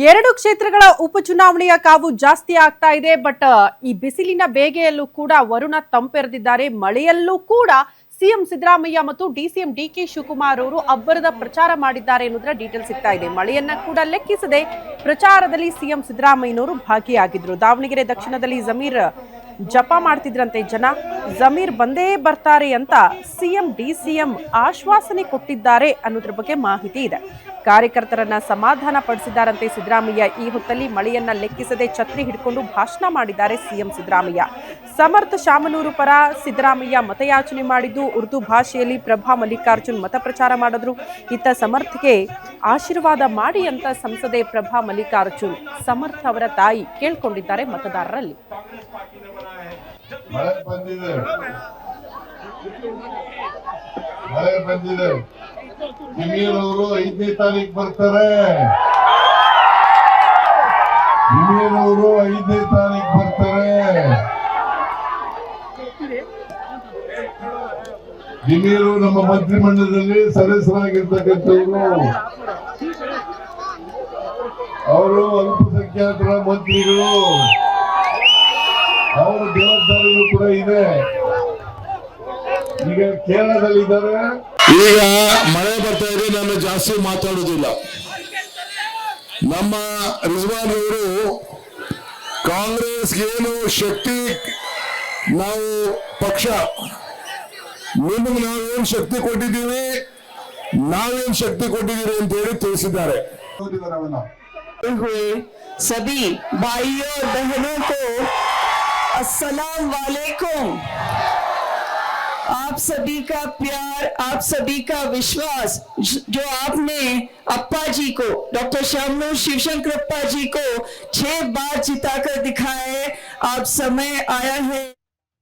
ಎರಡು ಕ್ಷೇತ್ರಗಳ ಉಪಚುನಾವಣೆಯ ಕಾವು ಜಾಸ್ತಿ ಆಗ್ತಾ ಇದೆ. ಬಟ್ ಈ ಬಿಸಿಲಿನ ಬೇಗೆಯಲ್ಲೂ ಕೂಡ ವರುಣ ತಂಪೆರೆದಿದ್ದಾರೆ. ಮಳೆಯಲ್ಲೂ ಕೂಡ ಸಿಎಂ ಸಿದ್ದರಾಮಯ್ಯ ಮತ್ತು ಡಿಸಿಎಂ ಡಿಕೆ ಶಿವಕುಮಾರ್ ಅವರು ಅಬ್ಬರದ ಪ್ರಚಾರ ಮಾಡಿದ್ದಾರೆ ಎನ್ನುವುದರ ಡೀಟೇಲ್ ಸಿಗ್ತಾ ಇದೆ. ಮಳೆಯನ್ನ ಕೂಡ ಲೆಕ್ಕಿಸದೆ ಪ್ರಚಾರದಲ್ಲಿ ಸಿಎಂ ಸಿದ್ದರಾಮಯ್ಯನವರು ಭಾಗಿಯಾಗಿದ್ರು. ದಾವಣಗೆರೆ ದಕ್ಷಿಣದಲ್ಲಿ ಜಮೀರ್ ಜಪ ಮಾಡ್ತಿದ್ರಂತೆ ಜನ. ಜಮೀರ್ ಬಂದೇ ಬರ್ತಾರೆ ಅಂತ ಸಿಎಂ ಡಿಸಿಎಂ ಆಶ್ವಾಸನೆ ಕೊಟ್ಟಿದ್ದಾರೆ ಅನ್ನೋದ್ರ ಬಗ್ಗೆ ಮಾಹಿತಿ ಇದೆ. ಕಾರ್ಯಕರ್ತರನ್ನ ಸಮಾಧಾನ ಪಡಿಸಿದ್ದಾರಂತೆ ಸಿದ್ದರಾಮಯ್ಯ. ಈ ಹೊತ್ತಲ್ಲಿ ಮಳೆಯನ್ನ ಲೆಕ್ಕಿಸದೆ ಛತ್ರಿ ಹಿಡ್ಕೊಂಡು ಭಾಷಣ ಮಾಡಿದ್ದಾರೆ ಸಿಎಂ ಸಿದ್ದರಾಮಯ್ಯ. ಸಮರ್ಥ ಶಾಮನೂರು ಪರ ಸಿದ್ದರಾಮಯ್ಯ ಮತಯಾಚನೆ ಮಾಡಿದ್ದು ಉರ್ದು ಭಾಷೆಯಲ್ಲಿ. ಪ್ರಭಾ ಮಲ್ಲಿಕಾರ್ಜುನ್ ಮತ ಪ್ರಚಾರ ಮಾಡಿದ್ರು. ಇತ್ತ ಸಮರ್ಥ್ಗೆ ಆಶೀರ್ವಾದ ಮಾಡಿ ಅಂತ ಸಂಸದೆ ಪ್ರಭಾ ಮಲ್ಲಿಕಾರ್ಜುನ್ ಸಮರ್ಥ ಅವರ ತಾಯಿ ಕೇಳ್ಕೊಂಡಿದ್ದಾರೆ ಮತದಾರರಲ್ಲಿ. ಜಮೀರ್ ಅವರು 5ನೇ ತಾರೀಕು ಬರ್ತಾರೆ. ಜಮೀರ್ ಅವರು 5ನೇ ತಾರೀಕು ಬರ್ತಾರೆ. ಜಮೀರು ನಮ್ಮ ಮಂತ್ರಿಮಂಡಲದಲ್ಲಿ ಸದಸ್ಯರಾಗಿರ್ತಕ್ಕಂಥವ್ರು. ಅವರು ಅಲ್ಪಸಂಖ್ಯಾತರ ಮಂತ್ರಿಗಳು. ಅವರ ಜವಾಬ್ದಾರಿಗಳು ಕೂಡ ಇದೆ. ಈಗ ಕೇರಳದಲ್ಲಿದ್ದಾರೆ. ಈಗ ಮಳೆ ಬರ್ತಾ ಇದೆ, ನಾನು ಜಾಸ್ತಿ ಮಾತಾಡುವುದಿಲ್ಲ. ನಮ್ಮ ರಿಜ್ವಾನ್ ಅವರು ಕಾಂಗ್ರೆಸ್ಗೆ ಏನು ಶಕ್ತಿ, ನಾವು ಪಕ್ಷ ನಿಮಗೆ ನಾವೇನು ಶಕ್ತಿ ಕೊಟ್ಟಿದ್ದೀವಿ, ನಾವೇನು ಶಕ್ತಿ ಕೊಟ್ಟಿದ್ದೀವಿ ಅಂತ ಹೇಳಿ ತಿಳಿಸಿದ್ದಾರೆ. सभी भाइयों और बहनों को अस्सलाम वालेकुम। आप सभी का प्यार, आप सभी का विश्वास जो आपने अप्पा जी को, डॉक्टर शामनूर शिवशंकरप्पा जी को 6 बार जिताकर दिखाया है। अब समय आया है